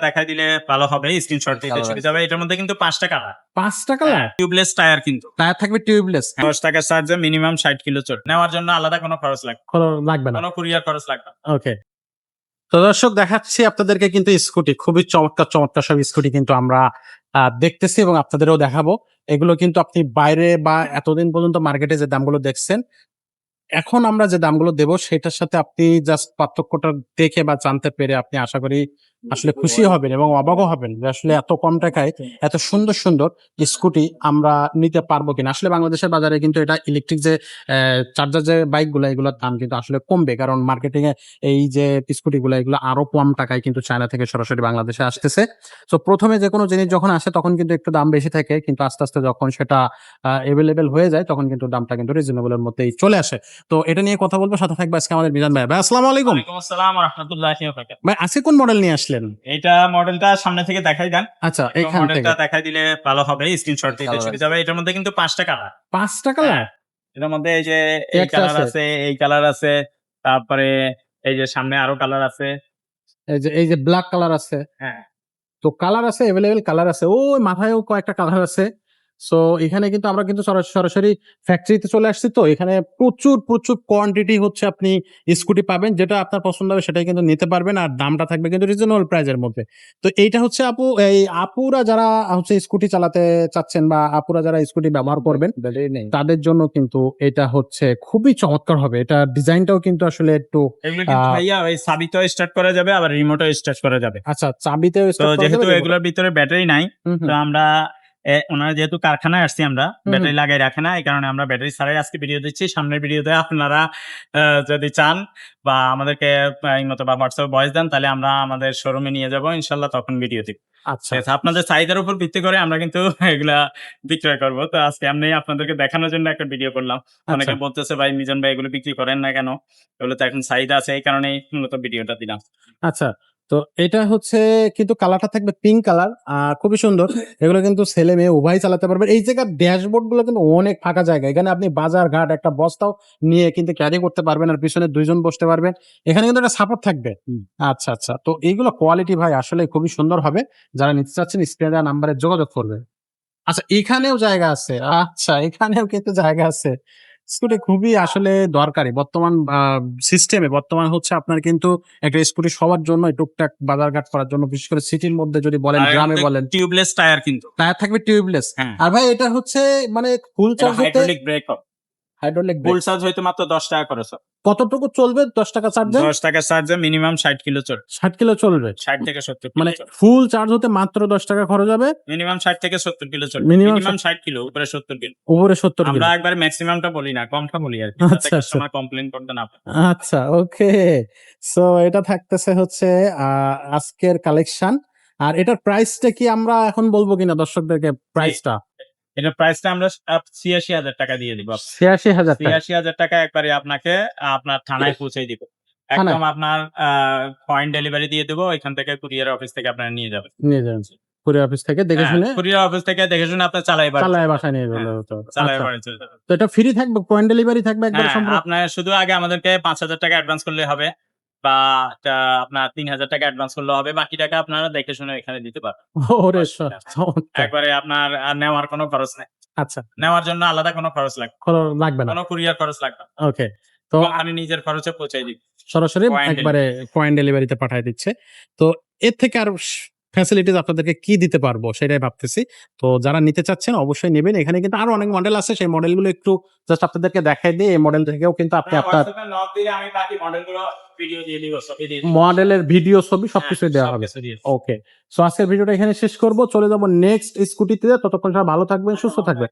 দেখাই দিলে ভালো হবে, স্ক্রিনশট দিতে Color চলে আছে। যাবে। এটার মধ্যে কিন্তু 5টা কালার। 5টা কালার টিউবলেস টায়ার কিন্তু। টায়ার থাকবে টিউবলেস 10 টাকার চার্জে মিনিমাম 60 কিলো চড়বে। নেওয়ার জন্য আলাদা কোনো খরচ লাগবে লাগবে না। কোনো কুরিয়ার খরচ লাগবে না। ওকে। তো দর্শক দেখাচ্ছি আপনাদেরকে কিন্তু স্কুটি খুবই চমৎকার চমৎকার সব স্কুটি কিন্তু আমরা দেখতেছি এবং আপনাদেরও দেখাবো। এগুলো কিন্তু আপনি বাইরে বা এতদিন পর্যন্ত মার্কেটে যে দামগুলো দেখছেন, এখন আমরা যে দামগুলো দেব সেটার সাথে আপনি জাস্ট পার্থক্যটা দেখে বা জানতে পেরে আপনি আশা করি আসলে খুশি হবেন এবং অবাকও হবেন যে আসলে এত কম টাকায় এত সুন্দর সুন্দর স্কুটি আমরা নিতে পারবো কিনা। আসলে বাংলাদেশের বাজারে কিন্তু এটা ইলেকট্রিক যে চার্জার যে বাইকগুলো এগুলোর দাম কিন্তু আসলে কমবে, কারণ মার্কেটিং এ এই যে স্কুটিগুলো এগুলো আরো কম টাকায় কিন্তু চায়না থেকে সরাসরি বাংলাদেশে আসতেছে। তো প্রথমে যে কোনো জিনিস যখন আসে তখন কিন্তু একটু দাম বেশি থাকে, কিন্তু আস্তে আস্তে যখন সেটা এভেলেবেল হয়ে যায় তখন কিন্তু দামটা কিন্তু রিজনেবল এর মধ্যেই চলে আসে। তো এটা নিয়ে কথা বলবো, সাথে থাকবে আজকে আমাদের মিজান ভাই। ভাই আসসালামু আলাইকুম। ওয়ালাইকুম আসসালাম ওয়া রাহমাতুল্লাহি ওয়া বারাকাতুহু। ভাই আজকে কোন মডেল নিয়ে আসলেন? এটা মডেলটা সামনে থেকে দেখাই দেন। আচ্ছা, একটু এখান থেকে মডেলটা দেখাই দিলে ভালো হবে, স্ক্রিনশট দিতে Color চলে আছে। যাবে। এটার মধ্যে কিন্তু 5টা কালার। 5টা কালার এটার মধ্যে এই যে এই একটা কালার আছে, আছে, এই কালার আছে। তারপরে এই যে সামনে আরো কালার আছে। এই যে ব্ল্যাক কালার আছে। হ্যাঁ। তো কালার আছে, এভেলেবেল কালার আছে। ওই মাথায়ও কয়েকটা কালার আছে। সো এখানে কিন্তু আমরা কিন্তু সরাসরি ফ্যাক্টরিতে চলে আসছি, তো এখানে প্রচুর কোয়ান্টিটি হচ্ছে আপনি স্কুটি পাবেন, যেটা আপনার পছন্দ হবে সেটাই কিন্তু নিতে পারবেন আর দামটা থাকবে কিন্তু রিজনেবল প্রাইজের মধ্যে। তো এইটা হচ্ছে আপু, এই আপুরা যারা হচ্ছে স্কুটি চালাতে চাচ্ছেন বা আপুরা যারা স্কুটি ব্যবহার করবেন তাদের জন্য কিন্তু এটা হচ্ছে খুবই চমৎকার হবে। এটা ডিজাইনটাও কিন্তু আসলে একটু এগুলো কিন্তু ভাইয়া ওই চাবিতেও স্টার্ট করা যাবে, আবার রিমোটেও স্টার্ট করা যাবে। আচ্ছা, চাবিতেও তো স্টার্ট করা যেহেতু যাবে। এগুলোর ভিতরে ব্যাটারি নাই, হুম, তো হুম, আমরা ওনারা যেহেতু কারখানায় আসছি, আমরা হুম, ব্যাটারি লাগাই রাখে না, এই কারণে আমরা ব্যাটারি ছাড়াই আজকে ভিডিও দিচ্ছি। সামনের ভিডিওতে আপনারা যদি চান বা আমাদেরকে মতো বা হোয়াটসঅ্যাপ ভয়েস দেন, তাহলে আমরা আমাদের শোরুমে নিয়ে যাব ইনশাল্লাহ, তখন ভিডিও দিব। আচ্ছা, ঠিক আছে? আপনাদের চাহিদার উপর ভিত্তি করে আমরা কিন্তু এগুলা বিক্রয় করব। তো আজকে আমি আপনাদেরকে দেখানোর জন্য একটা ভিডিও করলাম। অনেকে আচ্ছা। বলতেছে ভাই মিজান ভাই এগুলো বিক্রি করেন না কেন? এগুলো তো এখন চাহিদা আছে, এই কারণেই মূলত ভিডিওটা দিলাম। আচ্ছা, তো এটা হচ্ছে কিন্তু কালারটা থাকবে পিঙ্ক কালার। খুবই সুন্দর। এগুলো কিন্তু ছেলে মেয়ে উভয়ই চালাতে পারবে। এই জায়গার ড্যাশবোর্ড গুলো কিন্তু অনেক ফাঁকা জায়গা। এখানে আপনি বাজার ঘাট একটা বস্তাও নিয়ে কিন্তু ক্যারি করতে পারবেন আর পিছনে ২ জন বসতে পারবেন। এখানে কিন্তু একটা সাপোর্ট থাকবে। আচ্ছা, আচ্ছা। তো এইগুলো কোয়ালিটি ভাই আসলে খুবই সুন্দর হবে। যারা নিতে চাচ্ছেন স্ক্রিনে দেওয়া নাম্বারে যোগাযোগ করবেন। আচ্ছা, এখানেও জায়গা আছে। আচ্ছা, এখানেও কিন্তু জায়গা আছে। স্কুটি খুবই আসলে দরকারি। বর্তমান সিস্টেমে বর্তমান হচ্ছে আপনার কিন্তু একটা স্কুটি সবার জন্যই টুকটাক বাজারঘাট করার জন্য, বিশেষ করে সিটির মধ্যে যদি বলেন, আর এর গ্রামে মধ্যে বলেন, টিউবলেস টায়ার কিন্তু। টায়ার থাকবে টিউবলেস। হ্যাঁ। আর ভাই এটা হচ্ছে মানে ফুল এটা চার্জ হতে হাইড্রোলিক ব্রেকও। হাইড্রোলিক ফুল ব্রেক। চার্জ হইতে মাত্র 10 টাকা খরচ হবে। কতটুকু চলবে ১০ টাকা চার্জে? 10 টাকার চার্জে মিনিমাম 60 কিলো চড়বে। ৬০ কিলো চলবে। 60 থেকে 70 মানে কিলো চড়বে। ফুল চার্জ হতে মাত্র ১০ টাকা খরচ হবে। মিনিমাম 60 থেকে 70 কিলো চড়বে। মিনিমাম মিনিমাম 60 কিলো, উপরে 70 কিলো। উপরে ৭০ আমরা কিলো। একবারে ম্যাক্সিমামটা বলি না, কমটা বলি আরকি। যাতে আচ্ছা, আচ্ছা। কাস্টমার কমপ্লেইন করতে না পারে। আচ্ছা, ওকে। সো এটা থাকতেছে হচ্ছে আজকের কালেকশন। আর এটার প্রাইসটা কি আমরা এখন বলবো কিনা দর্শকদেরকে জি। প্রাইসটা? এটার প্রাইসটা আমরা ৮৬,০০০ টাকা দিয়ে দিব। ৮৬,০০০ টাকা ৮৬,০০০ টাকা একবারে আপনাকে আপনার থানায় পৌঁছে দিব। থানায় একদম আপনার পয়েন্ট ডেলিভারি দিয়ে দেব। এখান থেকে কুরিয়ার অফিস থেকে আপনারা নিয়ে যাবেন। নিয়ে যাবেন। কুরিয়ার অফিস থেকে দেখে হ্যাঁ, শুনে কুরিয়ার অফিস থেকে দেখে শুনে আপনার চালায় বাড়ি চালায় চলে বাসায় যাবে। নিয়ে হ্যাঁ, গেলে হতো। চালায় আচ্ছা। বাড়ি চলে যাবে। তো এটা ফ্রি থাকবে? পয়েন্ট ডেলিভারি থাকবে একবারে হ্যাঁ, সম্পূর্ণ? আপনার শুধু আগে আমাদেরকে ৫,০০০ টাকা অ্যাডভান্স করলে হবে, বা আপনার ৩,০০০ টাকা অ্যাডভান্স করলে হবে। বাকি টাকা আপনারা দেখে শুনে এখানে দিতে পারবেন। ওরে অসুবিধা নাই। চমৎকার! একবারে আপনার নেওয়ার কোনো খরচ নাই। আচ্ছা, নেওয়ার জন্য আলাদা কোনো খরচ লাগবে না। লাগবে না। কোনো কুরিয়ার খরচ লাগবে না। ওকে। তো এবং আমি নিজের খরচে পৌঁছাই দিব। সরাসরি পয়েন্ট একবারে পয়েন্ট ডেলিভারিতে পাঠায় দিচ্ছে। তো এর থেকে আরো ফ্যাসিলিটিস আপনাদেরকে কি দিতে পারবো সেটাই ভাবতেছি। তো যারা নিতে চাচ্ছেন অবশ্যই নিবেন। এখানে কিন্তু আরো অনেক মডেল আছে। সেই মডেলগুলো একটু জাস্ট আপনাদেরকে দেখাই দিয়ে এই মডেল থেকেও কিন্তু আপনি আপনার হোয়াটসঅ্যাপে নক দিলে আমি বাকি মডেলগুলো ভিডিও দিয়ে দিব, ছবি দিয়ে দিব। মডেলের ভিডিও, ছবি হ্যাঁ, সবকিছুই দেওয়া হবে। সবকিছু দিয়ে দিব। ওকে। সো আজকের ভিডিওটা এখানে শেষ করব। চলে যাব নেক্সট স্কুটিতে। ততক্ষণ সবাই ভালো থাকবেন, সুস্থ থাকবেন।